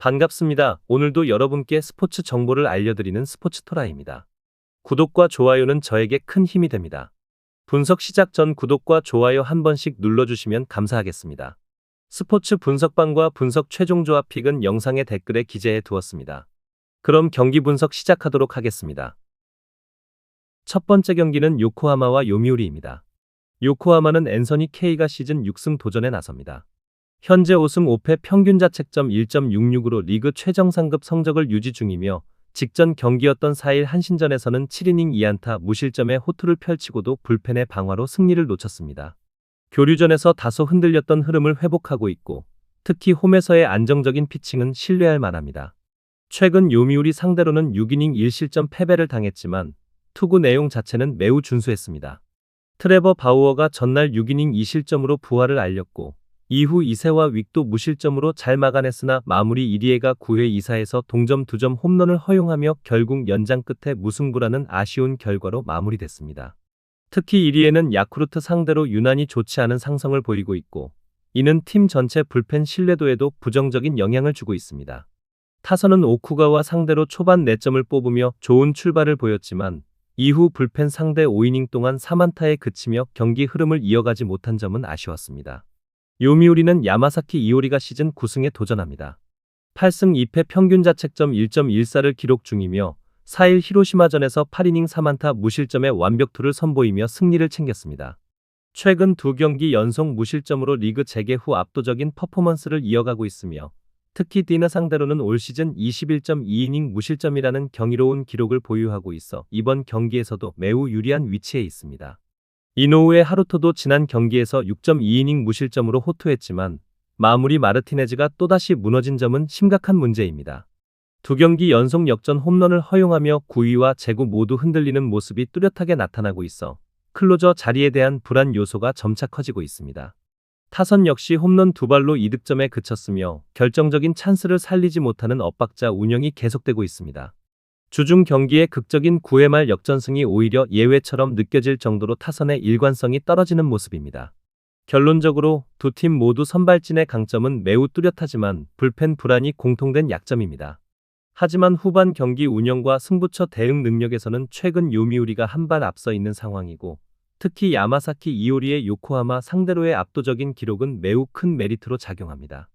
반갑습니다. 오늘도 여러분께 스포츠 정보를 알려드리는 스포츠토라입니다. 구독과 좋아요는 저에게 큰 힘이 됩니다. 분석 시작 전 구독과 좋아요 한 번씩 눌러주시면 감사하겠습니다. 스포츠 분석방과 분석 최종 조합 픽은 영상의 댓글에 기재해 두었습니다. 그럼 경기 분석 시작하도록 하겠습니다. 첫 번째 경기는 요코하마와 요미우리입니다. 요코하마는 앤서니 케이가 시즌 6승 도전에 나섭니다. 현재 5승 5패 평균 자책점 1.66으로 리그 최정상급 성적을 유지 중이며 직전 경기였던 4일 한신전에서는 7이닝 2안타 무실점의 호투를 펼치고도 불펜의 방화로 승리를 놓쳤습니다. 교류전에서 다소 흔들렸던 흐름을 회복하고 있고 특히 홈에서의 안정적인 피칭은 신뢰할 만합니다. 최근 요미우리 상대로는 6이닝 1실점 패배를 당했지만 투구 내용 자체는 매우 준수했습니다. 트레버 바우어가 전날 6이닝 2실점으로 부활을 알렸고 이후 이세와 윅도 무실점으로 잘 막아냈으나 마무리 1위에가 9회 2사에서 동점 2점 홈런을 허용하며 결국 연장 끝에 무승부라는 아쉬운 결과로 마무리됐습니다. 특히 1위에는 야쿠르트 상대로 유난히 좋지 않은 상성을 보이고 있고 이는 팀 전체 불펜 신뢰도에도 부정적인 영향을 주고 있습니다. 타선은 오쿠가와 상대로 초반 4점을 뽑으며 좋은 출발을 보였지만 이후 불펜 상대 5이닝 동안 3안타에 그치며 경기 흐름을 이어가지 못한 점은 아쉬웠습니다. 요미우리는 야마사키 이오리가 시즌 9승에 도전합니다. 8승 2패 평균 자책점 1.14를 기록 중이며 4일 히로시마전에서 8이닝 3안타 무실점의 완벽투를 선보이며 승리를 챙겼습니다. 최근 2경기 연속 무실점으로 리그 재개 후 압도적인 퍼포먼스를 이어가고 있으며 특히 디나 상대로는 올 시즌 21.2이닝 무실점이라는 경이로운 기록을 보유하고 있어 이번 경기에서도 매우 유리한 위치에 있습니다. 이노우의 하루토도 지난 경기에서 6.2이닝 무실점으로 호투했지만 마무리 마르티네즈가 또다시 무너진 점은 심각한 문제입니다. 2경기 연속 역전 홈런을 허용하며 9위와 제구 모두 흔들리는 모습이 뚜렷하게 나타나고 있어 클로저 자리에 대한 불안 요소가 점차 커지고 있습니다. 타선 역시 홈런 2발로 2득점에 그쳤으며 결정적인 찬스를 살리지 못하는 엇박자 운영이 계속되고 있습니다. 주중 경기의 극적인 9회 말 역전승이 오히려 예외처럼 느껴질 정도로 타선의 일관성이 떨어지는 모습입니다. 결론적으로 두 팀 모두 선발진의 강점은 매우 뚜렷하지만 불펜 불안이 공통된 약점입니다. 하지만 후반 경기 운영과 승부처 대응 능력에서는 최근 요미우리가 한 발 앞서 있는 상황이고 특히 야마사키 이오리의 요코하마 상대로의 압도적인 기록은 매우 큰 메리트로 작용합니다.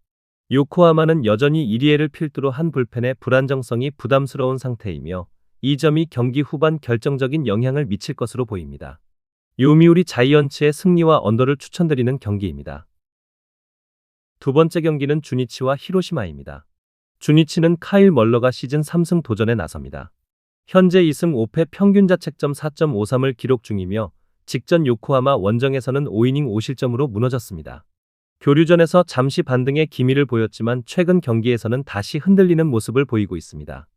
요코하마는 여전히 1위를 필두로 한 불펜의 불안정성이 부담스러운 상태이며 이 점이 경기 후반 결정적인 영향을 미칠 것으로 보입니다. 요미우리 자이언츠의 승리와 언더를 추천드리는 경기입니다. 두 번째 경기는 주니치와 히로시마입니다. 주니치는 카일 멀러가 시즌 3승 도전에 나섭니다. 현재 2승 5패 평균 자책점 4.53을 기록 중이며 직전 요코하마 원정에서는 5이닝 5실점으로 무너졌습니다. 교류전에서 잠시 반등의 기미를 보였지만 최근 경기에서는 다시 흔들리는 모습을 보이고 있습니다.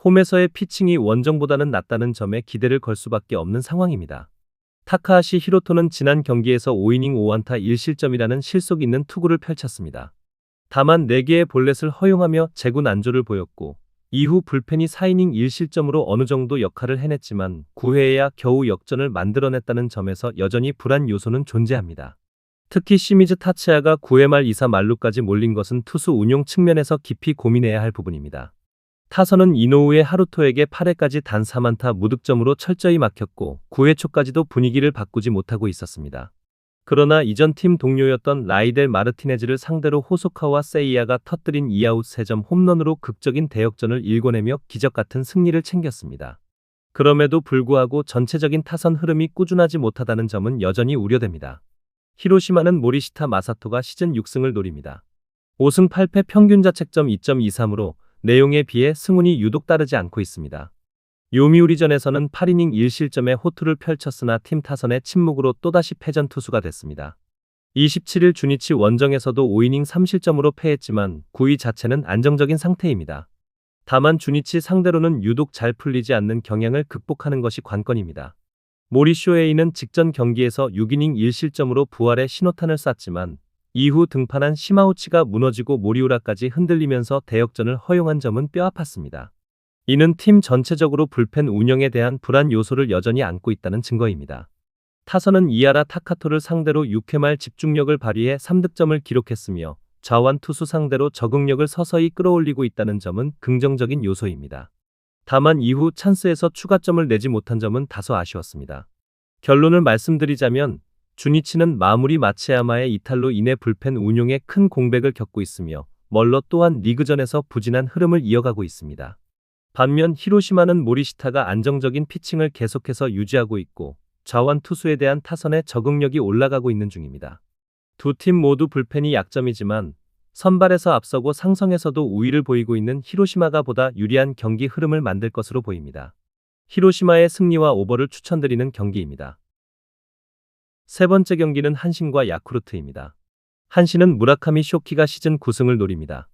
홈에서의 피칭이 원정보다는 낫다는 점에 기대를 걸 수밖에 없는 상황입니다. 타카하시 히로토는 지난 경기에서 5이닝 5안타 1실점이라는 실속 있는 투구를 펼쳤습니다. 다만 4개의 볼넷을 허용하며 제구 난조를 보였고 이후 불펜이 4이닝 1실점으로 어느 정도 역할을 해냈지만 9회에야 겨우 역전을 만들어냈다는 점에서 여전히 불안 요소는 존재합니다. 특히 시미즈 타츠야가 9회 말 2사 만루까지 몰린 것은 투수 운용 측면에서 깊이 고민해야 할 부분입니다. 타선은 이노우의 하루토에게 8회까지 단 3안타 무득점으로 철저히 막혔고 9회 초까지도 분위기를 바꾸지 못하고 있었습니다. 그러나 이전 팀 동료였던 라이델 마르티네즈를 상대로 호소카와 세이야가 터뜨린 2아웃 3점 홈런으로 극적인 대역전을 일궈내며 기적같은 승리를 챙겼습니다. 그럼에도 불구하고 전체적인 타선 흐름이 꾸준하지 못하다는 점은 여전히 우려됩니다. 히로시마는 모리시타 마사토가 시즌 6승을 노립니다. 5승 8패 평균 자책점 2.23으로 내용에 비해 승운이 유독 따르지 않고 있습니다. 요미우리전에서는 8이닝 1실점의 호투를 펼쳤으나 팀 타선의 침묵으로 또다시 패전 투수가 됐습니다. 27일 주니치 원정에서도 5이닝 3실점으로 패했지만 9위 자체는 안정적인 상태입니다. 다만 주니치 상대로는 유독 잘 풀리지 않는 경향을 극복하는 것이 관건입니다. 모리쇼 에이는 직전 경기에서 6이닝 1실점으로 부활의 신호탄을 쐈지만 이후 등판한 시마우치가 무너지고 모리우라까지 흔들리면서 대역전을 허용한 점은 뼈아팠습니다. 이는 팀 전체적으로 불펜 운영에 대한 불안 요소를 여전히 안고 있다는 증거입니다. 타선은 이하라 타카토를 상대로 6회 말 집중력을 발휘해 3득점을 기록했으며 좌완 투수 상대로 적응력을 서서히 끌어올리고 있다는 점은 긍정적인 요소입니다. 다만 이후 찬스에서 추가점을 내지 못한 점은 다소 아쉬웠습니다. 결론을 말씀드리자면 주니치는 마무리 마츠야마의 이탈로 인해 불펜 운용에 큰 공백을 겪고 있으며 멀러 또한 리그전에서 부진한 흐름을 이어가고 있습니다. 반면 히로시마는 모리시타가 안정적인 피칭을 계속해서 유지하고 있고 좌완 투수에 대한 타선의 적응력이 올라가고 있는 중입니다. 두 팀 모두 불펜이 약점이지만 선발에서 앞서고 상성에서도 우위를 보이고 있는 히로시마가 보다 유리한 경기 흐름을 만들 것으로 보입니다. 히로시마의 승리와 오버를 추천드리는 경기입니다. 세 번째 경기는 한신과 야쿠르트입니다. 한신은 무라카미 쇼키가 시즌 9승을 노립니다.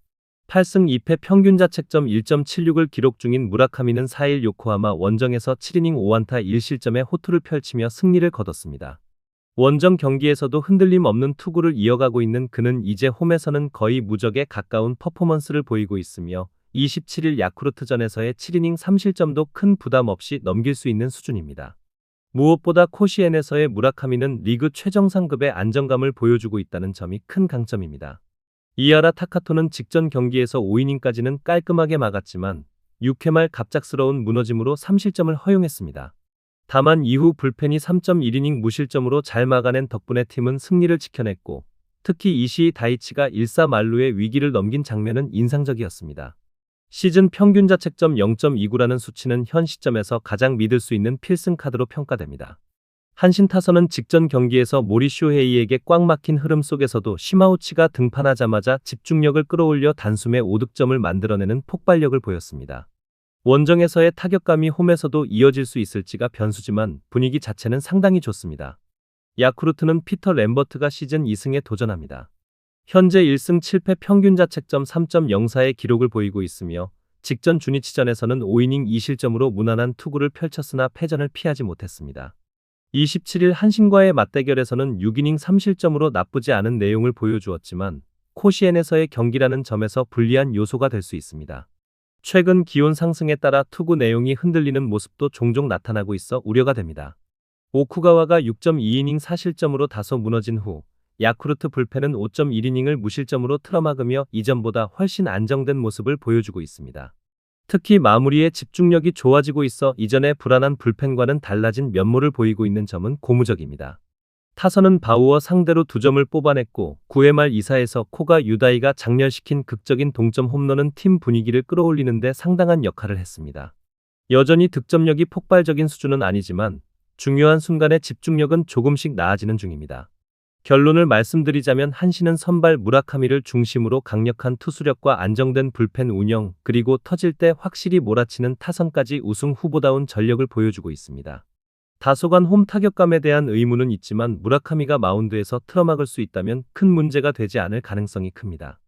8승 2패 평균 자책점 1.76을 기록 중인 무라카미는 4일 요코하마 원정에서 7이닝 5안타 1실점의 호투를 펼치며 승리를 거뒀습니다. 원정 경기에서도 흔들림 없는 투구를 이어가고 있는 그는 이제 홈에서는 거의 무적에 가까운 퍼포먼스를 보이고 있으며 27일 야쿠르트전에서의 7이닝 3실점도 큰 부담 없이 넘길 수 있는 수준입니다. 무엇보다 코시엔에서의 무라카미는 리그 최정상급의 안정감을 보여주고 있다는 점이 큰 강점입니다. 이하라 타카토는 직전 경기에서 5이닝까지는 깔끔하게 막았지만 6회 말 갑작스러운 무너짐으로 3실점을 허용했습니다. 다만 이후 불펜이 3.1이닝 무실점으로 잘 막아낸 덕분에 팀은 승리를 지켜냈고 특히 이시이 다이치가 1사 만루의 위기를 넘긴 장면은 인상적이었습니다. 시즌 평균 자책점 0.29라는 수치는 현 시점에서 가장 믿을 수 있는 필승 카드로 평가됩니다. 한신 타선은 직전 경기에서 모리쇼 헤이에게 꽉 막힌 흐름 속에서도 시마우치가 등판하자마자 집중력을 끌어올려 단숨에 5득점을 만들어내는 폭발력을 보였습니다. 원정에서의 타격감이 홈에서도 이어질 수 있을지가 변수지만 분위기 자체는 상당히 좋습니다. 야쿠르트는 피터 램버트가 시즌 2승에 도전합니다. 현재 1승 7패 평균 자책점 3.04의 기록을 보이고 있으며 직전 주니치전에서는 5이닝 2실점으로 무난한 투구를 펼쳤으나 패전을 피하지 못했습니다. 27일 한신과의 맞대결에서는 6이닝 3실점으로 나쁘지 않은 내용을 보여주었지만 코시엔에서의 경기라는 점에서 불리한 요소가 될 수 있습니다. 최근 기온 상승에 따라 투구 내용이 흔들리는 모습도 종종 나타나고 있어 우려가 됩니다. 오쿠가와가 6.2이닝 4실점으로 다소 무너진 후 야쿠르트 불펜은 5.1이닝을 무실점으로 틀어막으며 이전보다 훨씬 안정된 모습을 보여주고 있습니다. 특히 마무리에 집중력이 좋아지고 있어 이전의 불안한 불펜과는 달라진 면모를 보이고 있는 점은 고무적입니다. 타선은 바우어 상대로 2점을 뽑아냈고 9회 말 2사에서 코가 유다이가 장렬시킨 극적인 동점 홈런은 팀 분위기를 끌어올리는 데 상당한 역할을 했습니다. 여전히 득점력이 폭발적인 수준은 아니지만 중요한 순간의 집중력은 조금씩 나아지는 중입니다. 결론을 말씀드리자면 한신은 선발 무라카미를 중심으로 강력한 투수력과 안정된 불펜 운영 그리고 터질 때 확실히 몰아치는 타선까지 우승 후보다운 전력을 보여주고 있습니다. 다소간 홈 타격감에 대한 의문은 있지만 무라카미가 마운드에서 틀어막을 수 있다면 큰 문제가 되지 않을 가능성이 큽니다.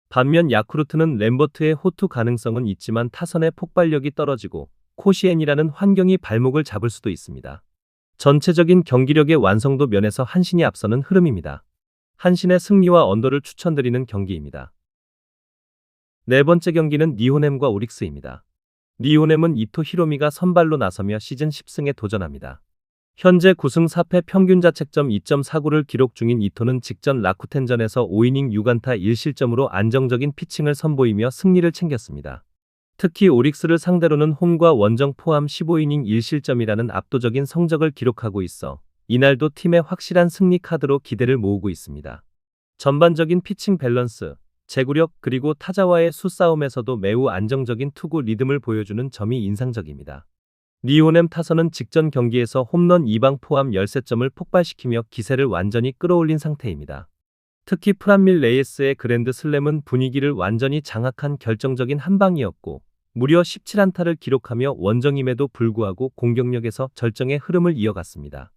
반면 야쿠르트는 램버트의 호투 가능성은 있지만 타선의 폭발력이 떨어지고 코시엔이라는 환경이 발목을 잡을 수도 있습니다. 전체적인 경기력의 완성도 면에서 한신이 앞서는 흐름입니다. 한신의 승리와 언더를 추천드리는 경기입니다. 네 번째 경기는 니혼햄과 오릭스입니다. 니혼햄은 이토 히로미가 선발로 나서며 시즌 10승에 도전합니다. 현재 9승 4패 평균 자책점 2.49를 기록 중인 이토는 직전 라쿠텐전에서 5이닝 6안타 1실점으로 안정적인 피칭을 선보이며 승리를 챙겼습니다. 특히 오릭스를 상대로는 홈과 원정 포함 15이닝 1실점이라는 압도적인 성적을 기록하고 있어 이날도 팀의 확실한 승리 카드로 기대를 모으고 있습니다. 전반적인 피칭 밸런스, 제구력 그리고 타자와의 수싸움에서도 매우 안정적인 투구 리듬을 보여주는 점이 인상적입니다. 니혼햄 타선은 직전 경기에서 홈런 2방 포함 13점을 폭발시키며 기세를 완전히 끌어올린 상태입니다. 특히 프란밀 레이에스의 그랜드 슬램은 분위기를 완전히 장악한 결정적인 한 방이었고 무려 17안타를 기록하며 원정임에도 불구하고 공격력에서 절정의 흐름을 이어갔습니다.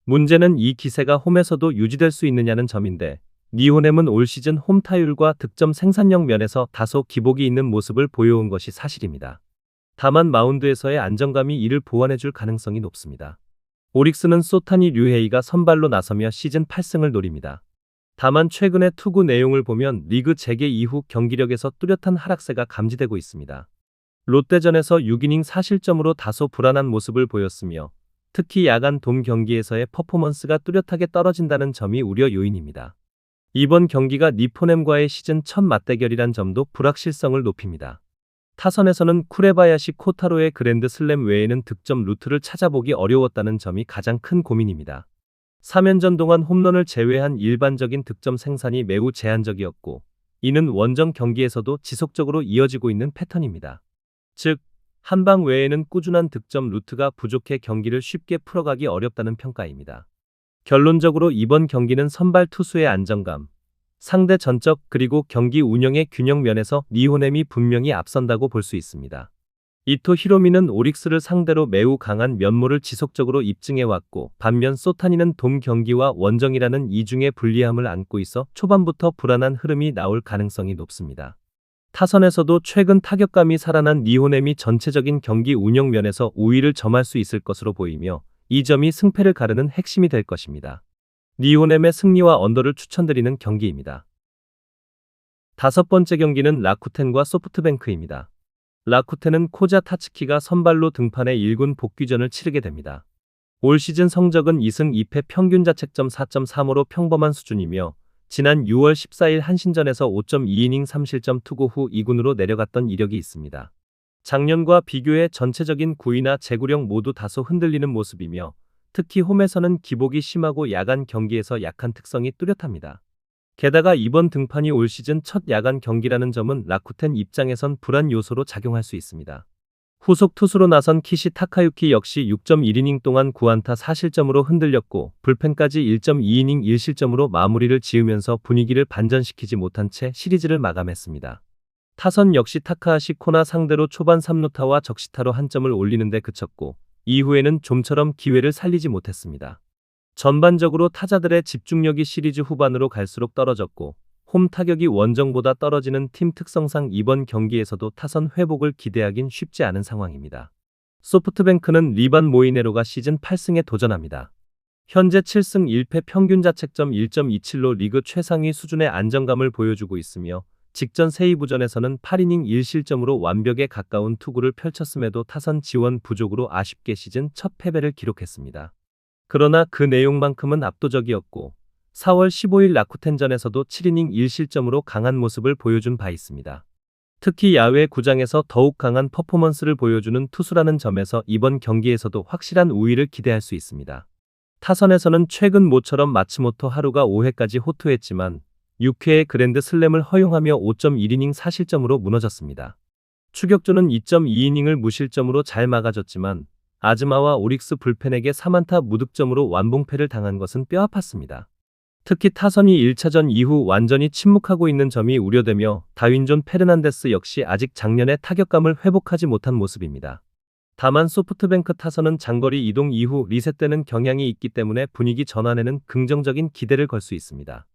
문제는 이 기세가 홈에서도 유지될 수 있느냐는 점인데 니혼햄은 올 시즌 홈 타율과 득점 생산력 면에서 다소 기복이 있는 모습을 보여온 것이 사실입니다. 다만 마운드에서의 안정감이 이를 보완해줄 가능성이 높습니다. 오릭스는 소타니 류헤이가 선발로 나서며 시즌 8승을 노립니다. 다만 최근의 투구 내용을 보면 리그 재개 이후 경기력에서 뚜렷한 하락세가 감지되고 있습니다. 롯데전에서 6이닝 4실점으로 다소 불안한 모습을 보였으며 특히 야간 돔 경기에서의 퍼포먼스가 뚜렷하게 떨어진다는 점이 우려 요인입니다. 이번 경기가 니포넴과의 시즌 첫 맞대결이란 점도 불확실성을 높입니다. 타선에서는 쿠레바야시 코타로의 그랜드 슬램 외에는 득점 루트를 찾아보기 어려웠다는 점이 가장 큰 고민입니다. 3연전 동안 홈런을 제외한 일반적인 득점 생산이 매우 제한적이었고, 이는 원정 경기에서도 지속적으로 이어지고 있는 패턴입니다. 즉, 한방 외에는 꾸준한 득점 루트가 부족해 경기를 쉽게 풀어가기 어렵다는 평가입니다. 결론적으로 이번 경기는 선발 투수의 안정감, 상대 전적 그리고 경기 운영의 균형 면에서 니호넴이 분명히 앞선다고 볼 수 있습니다. 이토 히로미는 오릭스를 상대로 매우 강한 면모를 지속적으로 입증해왔고, 반면 소타니는 돔 경기와 원정이라는 이중의 불리함을 안고 있어 초반부터 불안한 흐름이 나올 가능성이 높습니다. 타선에서도 최근 타격감이 살아난 니호넴이 전체적인 경기 운영 면에서 우위를 점할 수 있을 것으로 보이며, 이 점이 승패를 가르는 핵심이 될 것입니다. 니호넴의 승리와 언더를 추천드리는 경기입니다. 다섯 번째 경기는 라쿠텐과 소프트뱅크입니다. 라쿠텐은 코자 타츠키가 선발로 등판해 1군 복귀전을 치르게 됩니다. 올 시즌 성적은 2승 2패 평균 자책점 4.35로 평범한 수준이며, 지난 6월 14일 한신전에서 5.2이닝 3실점 투구 후 2군으로 내려갔던 이력이 있습니다. 작년과 비교해 전체적인 구위나 제구력 모두 다소 흔들리는 모습이며, 특히 홈에서는 기복이 심하고 야간 경기에서 약한 특성이 뚜렷합니다. 게다가 이번 등판이 올 시즌 첫 야간 경기라는 점은 라쿠텐 입장에선 불안 요소로 작용할 수 있습니다. 후속 투수로 나선 키시 타카유키 역시 6.1이닝 동안 9안타 4실점으로 흔들렸고, 불펜까지 1.2이닝 1실점으로 마무리를 지으면서 분위기를 반전시키지 못한 채 시리즈를 마감했습니다. 타선 역시 타카하시 코나 상대로 초반 3루타와 적시타로 한 점을 올리는데 그쳤고, 이후에는 좀처럼 기회를 살리지 못했습니다. 전반적으로 타자들의 집중력이 시리즈 후반으로 갈수록 떨어졌고, 홈 타격이 원정보다 떨어지는 팀 특성상 이번 경기에서도 타선 회복을 기대하긴 쉽지 않은 상황입니다. 소프트뱅크는 리반 모이네로가 시즌 8승에 도전합니다. 현재 7승 1패 평균 자책점 1.27로 리그 최상위 수준의 안정감을 보여주고 있으며, 직전 세이브전에서는 8이닝 1실점으로 완벽에 가까운 투구를 펼쳤음에도 타선 지원 부족으로 아쉽게 시즌 첫 패배를 기록했습니다. 그러나 그 내용만큼은 압도적이었고, 4월 15일 라쿠텐전에서도 7이닝 1실점으로 강한 모습을 보여준 바 있습니다. 특히 야외 구장에서 더욱 강한 퍼포먼스를 보여주는 투수라는 점에서 이번 경기에서도 확실한 우위를 기대할 수 있습니다. 타선에서는 최근 모처럼 마츠모토 하루가 5회까지 호투했지만 6회에 그랜드 슬램을 허용하며 5.1이닝 4실점으로 무너졌습니다. 추격조는 2.2이닝을 무실점으로 잘 막아줬지만 아즈마와 오릭스 불펜에게 3안타 무득점으로 완봉패를 당한 것은 뼈아팠습니다. 특히 타선이 1차전 이후 완전히 침묵하고 있는 점이 우려되며, 다윈존 페르난데스 역시 아직 작년의 타격감을 회복하지 못한 모습입니다. 다만 소프트뱅크 타선은 장거리 이동 이후 리셋되는 경향이 있기 때문에 분위기 전환에는 긍정적인 기대를 걸 수 있습니다.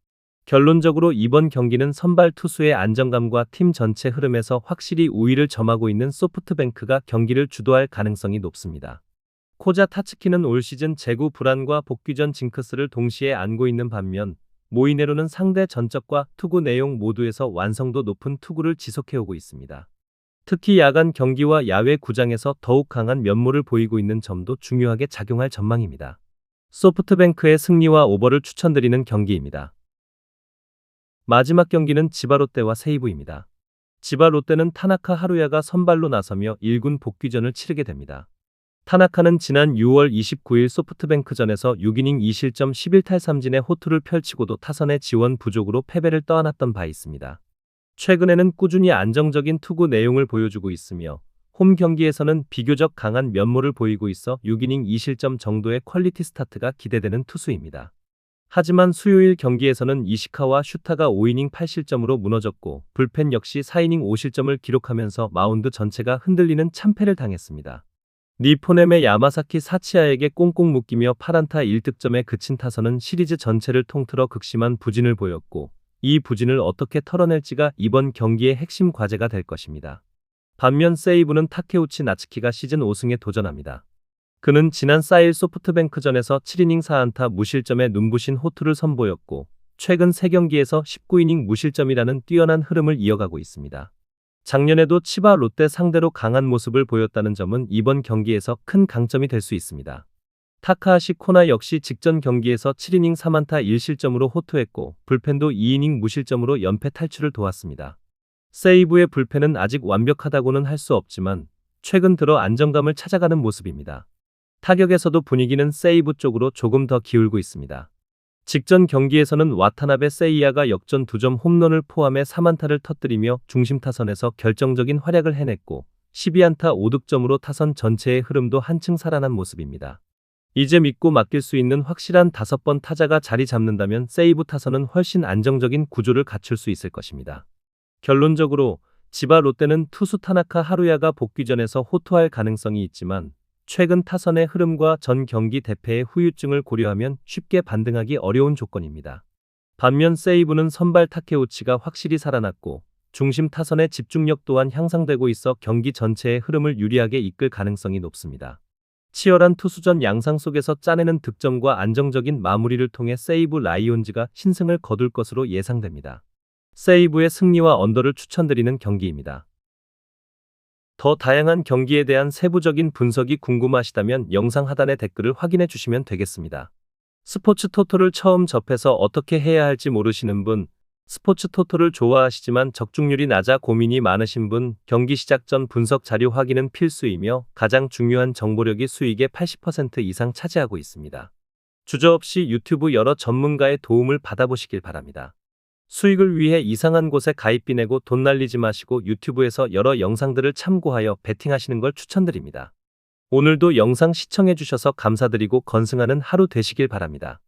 결론적으로 이번 경기는 선발 투수의 안정감과 팀 전체 흐름에서 확실히 우위를 점하고 있는 소프트뱅크가 경기를 주도할 가능성이 높습니다. 코자 타츠키는 올 시즌 재구 불안과 복귀전 징크스를 동시에 안고 있는 반면, 모이네로는 상대 전적과 투구 내용 모두에서 완성도 높은 투구를 지속해오고 있습니다. 특히 야간 경기와 야외 구장에서 더욱 강한 면모를 보이고 있는 점도 중요하게 작용할 전망입니다. 소프트뱅크의 승리와 오버를 추천드리는 경기입니다. 마지막 경기는 지바 롯데와 세이브입니다. 지바 롯데는 타나카 하루야가 선발로 나서며 1군 복귀전을 치르게 됩니다. 타나카는 지난 6월 29일 소프트뱅크전에서 6이닝 2실점 11탈3진의 호투를 펼치고도 타선의 지원 부족으로 패배를 떠안았던 바 있습니다. 최근에는 꾸준히 안정적인 투구 내용을 보여주고 있으며, 홈 경기에서는 비교적 강한 면모를 보이고 있어 6이닝 2실점 정도의 퀄리티 스타트가 기대되는 투수입니다. 하지만 수요일 경기에서는 이시카와 슈타가 5이닝 8실점으로 무너졌고, 불펜 역시 4이닝 5실점을 기록하면서 마운드 전체가 흔들리는 참패를 당했습니다. 니포넴의 야마사키 사치아에게 꽁꽁 묶이며 8안타 1득점에 그친 타선은 시리즈 전체를 통틀어 극심한 부진을 보였고, 이 부진을 어떻게 털어낼지가 이번 경기의 핵심 과제가 될 것입니다. 반면 세이브는 타케우치 나츠키가 시즌 5승에 도전합니다. 그는 지난 4일 소프트뱅크전에서 7이닝 4안타 무실점의 눈부신 호투를 선보였고, 최근 3경기에서 19이닝 무실점이라는 뛰어난 흐름을 이어가고 있습니다. 작년에도 치바 롯데 상대로 강한 모습을 보였다는 점은 이번 경기에서 큰 강점이 될 수 있습니다. 타카하시 코나 역시 직전 경기에서 7이닝 3안타 1실점으로 호투했고 불펜도 2이닝 무실점으로 연패 탈출을 도왔습니다. 세이브의 불펜은 아직 완벽하다고는 할 수 없지만 최근 들어 안정감을 찾아가는 모습입니다. 타격에서도 분위기는 세이브 쪽으로 조금 더 기울고 있습니다. 직전 경기에서는 와타나베 세이야가 역전 2점 홈런을 포함해 3안타를 터뜨리며 중심 타선에서 결정적인 활약을 해냈고 12안타 5득점으로 타선 전체의 흐름도 한층 살아난 모습입니다. 이제 믿고 맡길 수 있는 확실한 5번 타자가 자리 잡는다면 세이브 타선은 훨씬 안정적인 구조를 갖출 수 있을 것입니다. 결론적으로 지바 롯데는 투수 타나카 하루야가 복귀전에서 호투할 가능성이 있지만 최근 타선의 흐름과 전 경기 대패의 후유증을 고려하면 쉽게 반등하기 어려운 조건입니다. 반면 세이브는 선발 타케우치가 확실히 살아났고 중심 타선의 집중력 또한 향상되고 있어 경기 전체의 흐름을 유리하게 이끌 가능성이 높습니다. 치열한 투수전 양상 속에서 짜내는 득점과 안정적인 마무리를 통해 세이브 라이온즈가 신승을 거둘 것으로 예상됩니다. 세이브의 승리와 언더를 추천드리는 경기입니다. 더 다양한 경기에 대한 세부적인 분석이 궁금하시다면 영상 하단의 댓글을 확인해 주시면 되겠습니다. 스포츠 토토를 처음 접해서 어떻게 해야 할지 모르시는 분, 스포츠 토토를 좋아하시지만 적중률이 낮아 고민이 많으신 분, 경기 시작 전 분석 자료 확인은 필수이며 가장 중요한 정보력이 수익의 80% 이상 차지하고 있습니다. 주저없이 유튜브 여러 전문가의 도움을 받아보시길 바랍니다. 수익을 위해 이상한 곳에 가입비 내고 돈 날리지 마시고 유튜브에서 여러 영상들을 참고하여 베팅하시는 걸 추천드립니다. 오늘도 영상 시청해 주셔서 감사드리고 건승하는 하루 되시길 바랍니다.